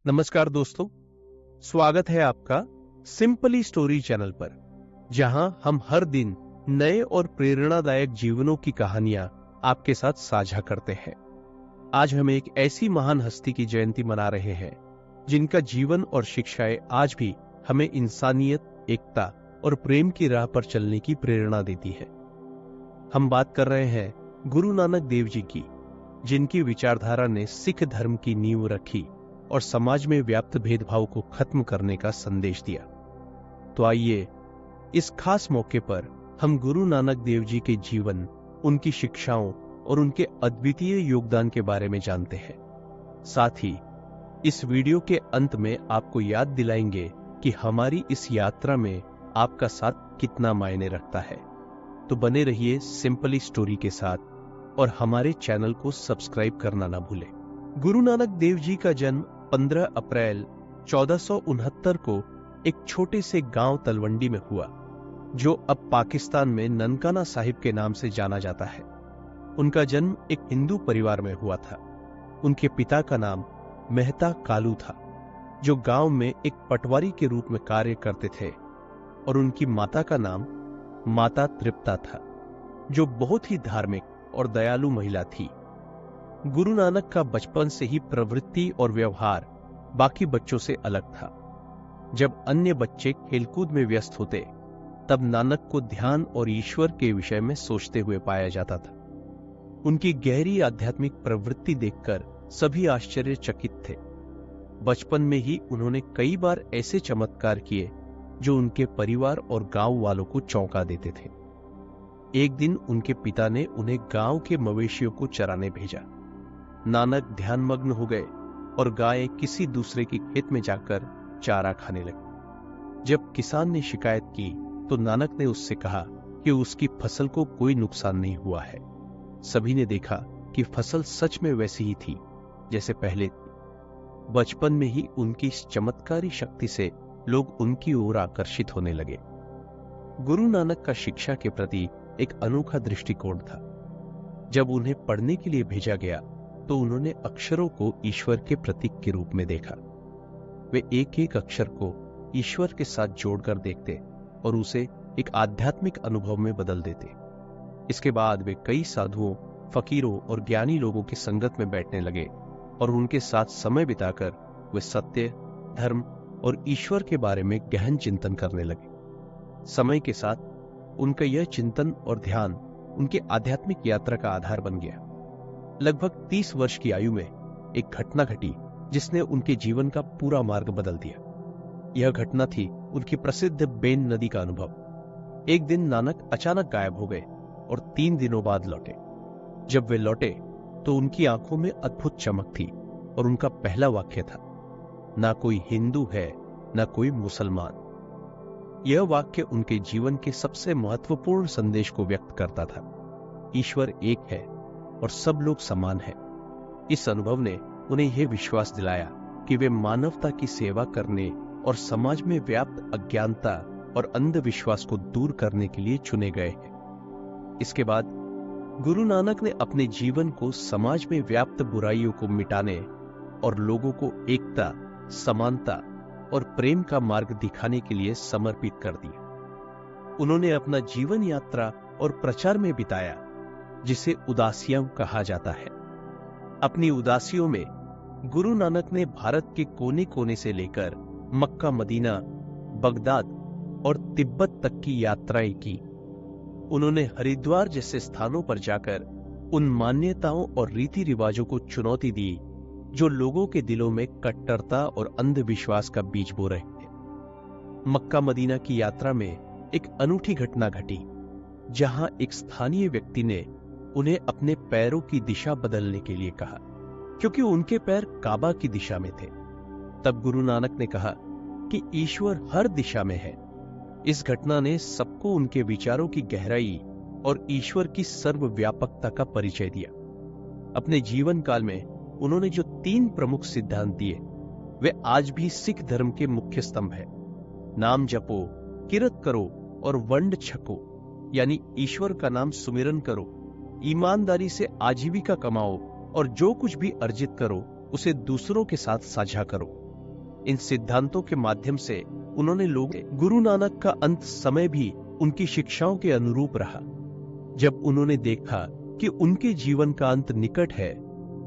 नमस्कार दोस्तों, स्वागत है आपका सिंपली स्टोरी चैनल पर, जहां हम हर दिन नए और प्रेरणादायक जीवनों की कहानियां आपके साथ साझा करते हैं। आज हम एक ऐसी महान हस्ती की जयंती मना रहे हैं जिनका जीवन और शिक्षाएं आज भी हमें इंसानियत, एकता और प्रेम की राह पर चलने की प्रेरणा देती है। हम बात कर रहे हैं गुरु नानक देव जी की, जिनकी विचारधारा ने सिख धर्म की नींव रखी और समाज में व्याप्त भेदभाव को खत्म करने का संदेश दिया। तो आइए इस खास मौके पर हम गुरु नानक देव जी के जीवन, उनकी शिक्षाओं और उनके अद्वितीय योगदान के बारे में जानते हैं। साथ ही इस वीडियो के अंत में आपको याद दिलाएंगे कि हमारी इस यात्रा में आपका साथ कितना मायने रखता है। तो बने रहिए सिंपली स्टोरी के साथ और हमारे चैनल को सब्सक्राइब करना ना भूलें। गुरु नानक देव जी का जन्म 15 अप्रैल 1469 को एक छोटे से गांव तलवंडी में हुआ, जो अब पाकिस्तान में ननकाना साहिब के नाम से जाना जाता है। उनका जन्म एक हिंदू परिवार में हुआ था। उनके पिता का नाम मेहता कालू था, जो गांव में एक पटवारी के रूप में कार्य करते थे, और उनकी माता का नाम माता तृप्ता था, जो बहुत ही धार्मिक और दयालु महिला थी। गुरु नानक का बचपन से ही प्रवृत्ति और व्यवहार बाकी बच्चों से अलग था। जब अन्य बच्चे खेलकूद में व्यस्त होते, तब नानक को ध्यान और ईश्वर के विषय में सोचते हुए पाया जाता था। उनकी गहरी आध्यात्मिक प्रवृत्ति देखकर सभी आश्चर्यचकित थे। बचपन में ही उन्होंने कई बार ऐसे चमत्कार किए जो उनके परिवार और गांव वालों को चौंका देते थे। एक दिन उनके पिता ने उन्हें गांव के मवेशियों को चराने भेजा। नानक ध्यानमग्न हो गए और गायें किसी दूसरे के खेत में जाकर चारा खाने लगी। जब किसान ने शिकायत की तो नानक ने उससे कहा कि उसकी फसल को कोई नुकसान नहीं हुआ है। सभी ने देखा कि फसल सच में वैसी ही थी जैसे पहले थी। बचपन में ही उनकी इस चमत्कारी शक्ति से लोग उनकी ओर आकर्षित होने लगे। गुरु नानक का शिक्षा के प्रति एक अनोखा दृष्टिकोण था। जब उन्हें पढ़ने के लिए भेजा गया तो उन्होंने अक्षरों को ईश्वर के प्रतीक के रूप में देखा। वे एक एक अक्षर को ईश्वर के साथ जोड़कर देखते और उसे एक आध्यात्मिक अनुभव में बदल देते। इसके बाद वे कई साधुओं, फकीरों और ज्ञानी लोगों की संगत में बैठने लगे और उनके साथ समय बिताकर वे सत्य, धर्म और ईश्वर के बारे में गहन चिंतन करने लगे। समय के साथ उनका यह चिंतन और ध्यान उनके आध्यात्मिक यात्रा का आधार बन गया। लगभग 30 वर्ष की आयु में एक घटना घटी जिसने उनके जीवन का पूरा मार्ग बदल दिया। यह घटना थी उनकी प्रसिद्ध बेन नदी का अनुभव। एक दिन नानक अचानक गायब हो गए और 3 दिनों बाद लौटे। जब वे लौटे तो उनकी आंखों में अद्भुत चमक थी और उनका पहला वाक्य था, ना कोई हिंदू है, ना कोई मुसलमान। यह वाक्य उनके जीवन के सबसे महत्वपूर्ण संदेश को व्यक्त करता था। ईश्वर एक है और सब लोग समान हैं। इस अनुभव ने उन्हें यह विश्वास दिलाया कि वे मानवता की सेवा करने और समाज में व्याप्त अज्ञानता और अंधविश्वास को दूर करने के लिए चुने गए हैं। इसके बाद गुरु नानक ने अपने जीवन को समाज में व्याप्त बुराइयों को मिटाने और लोगों को एकता, समानता और प्रेम का मार्ग दिखाने के लिए समर्पित कर दिया। उन्होंने अपना जीवन यात्रा और प्रचार में बिताया, जिसे उदासियां कहा जाता है। अपनी उदासियों में गुरु नानक ने भारत के कोने कोने से लेकर मक्का, मदीना, बगदाद और तिब्बत तक की यात्राएं की। उन्होंने हरिद्वार जैसे स्थानों पर जाकर उन मान्यताओं और रीति रिवाजों को चुनौती दी जो लोगों के दिलों में कट्टरता और अंधविश्वास का बीज बो रहे थे। मक्का मदीना की यात्रा में एक अनूठी घटना घटी, जहां एक स्थानीय व्यक्ति ने उन्हें अपने पैरों की दिशा बदलने के लिए कहा, क्योंकि उनके पैर काबा की दिशा में थे। तब गुरु नानक ने कहा कि ईश्वर हर दिशा में है। इस घटना ने सबको उनके विचारों की गहराई और ईश्वर की सर्वव्यापकता का परिचय दिया। अपने जीवन काल में उन्होंने जो 3 प्रमुख सिद्धांत दिए, वे आज भी सिख धर्म के मुख्य स्तंभ हैं। नाम जपो, किरत करो और वंड छको, यानी ईश्वर का नाम सुमिरन करो, ईमानदारी से आजीविका कमाओ और जो कुछ भी अर्जित करो उसे दूसरों के साथ साझा करो। इन सिद्धांतों के माध्यम से उन्होंने गुरु नानक का अंत समय भी उनकी शिक्षाओं के अनुरूप रहा। जब उन्होंने देखा कि उनके जीवन का अंत निकट है,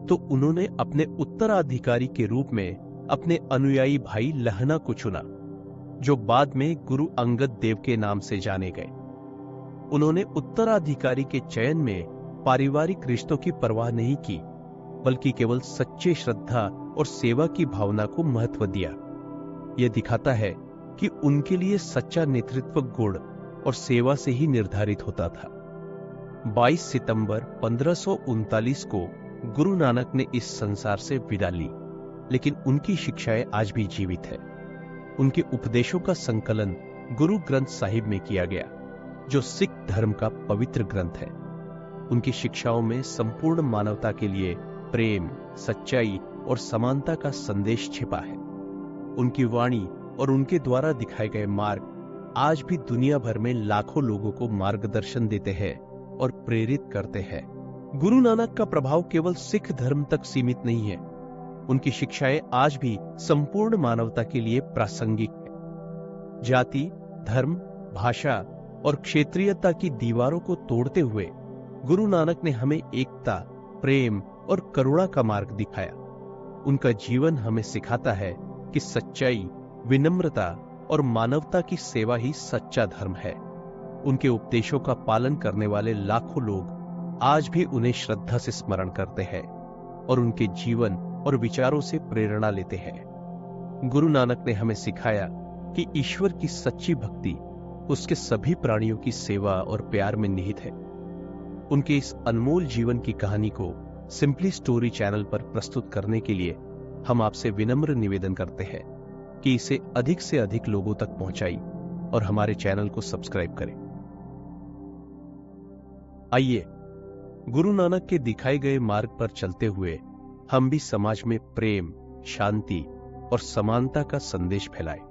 तो उन्होंने अपने उत्तराधिकारी के रूप में अपने अनुयायी भाई लहना को चुना, जो बाद में गुरु अंगद देव के नाम से जाने गए। उन्होंने उत्तराधिकारी के चयन में पारिवारिक रिश्तों की परवाह नहीं की, बल्कि केवल सच्चे श्रद्धा और सेवा की भावना को महत्व दिया। यह दिखाता है कि उनके लिए सच्चा नेतृत्व गुण और सेवा से ही निर्धारित होता था। 22 सितंबर 1539 को गुरु नानक ने इस संसार से विदा ली, लेकिन उनकी शिक्षाएं आज भी जीवित है। उनके उपदेशों का संकलन गुरु ग्रंथ साहिब में किया गया, जो सिख धर्म का पवित्र ग्रंथ है। उनकी शिक्षाओं में संपूर्ण मानवता के लिए प्रेम, सच्चाई और समानता का संदेश छिपा है। उनकी वाणी और उनके द्वारा दिखाए गए मार्ग आज भी दुनिया भर में लाखों लोगों को मार्गदर्शन देते हैं और प्रेरित करते हैं। गुरु नानक का प्रभाव केवल सिख धर्म तक सीमित नहीं है। उनकी शिक्षाएं आज भी संपूर्ण मानवता के लिए प्रासंगिक है। जाति, धर्म, भाषा और क्षेत्रीयता की दीवारों को तोड़ते हुए गुरु नानक ने हमें एकता, प्रेम और करुणा का मार्ग दिखाया। उनका जीवन हमें सिखाता है कि सच्चाई, विनम्रता और मानवता की सेवा ही सच्चा धर्म है। उनके उपदेशों का पालन करने वाले लाखों लोग आज भी उन्हें श्रद्धा से स्मरण करते हैं और उनके जीवन और विचारों से प्रेरणा लेते हैं। गुरु नानक ने हमें सिखाया कि ईश्वर की सच्ची भक्ति उसके सभी प्राणियों की सेवा और प्यार में निहित है। उनके इस अनमोल जीवन की कहानी को सिंपली स्टोरी चैनल पर प्रस्तुत करने के लिए हम आपसे विनम्र निवेदन करते हैं कि इसे अधिक से अधिक लोगों तक पहुंचाई और हमारे चैनल को सब्सक्राइब करें। आइए गुरु नानक के दिखाए गए मार्ग पर चलते हुए हम भी समाज में प्रेम, शांति और समानता का संदेश फैलाएं।